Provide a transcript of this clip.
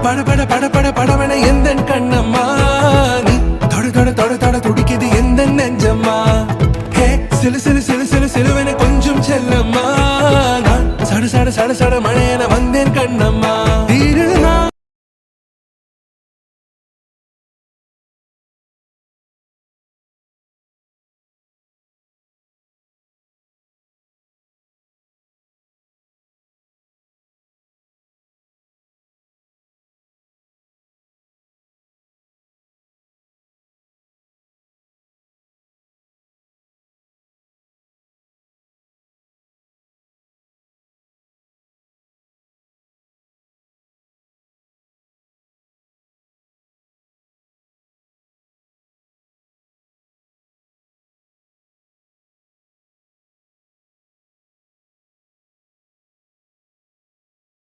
பட பட பட பட படவன எந்த கண்ணம்மா நீ தொட தொட தொட தொட துடிக்குது எந்த நெஞ்சம்மா ஹே சிலு சிலு சிலு சிலு சிலுவன கொஞ்சம் செல்லம்மா நான் சட சட சட சட மழையன வந்தேன் கண்ணம்மா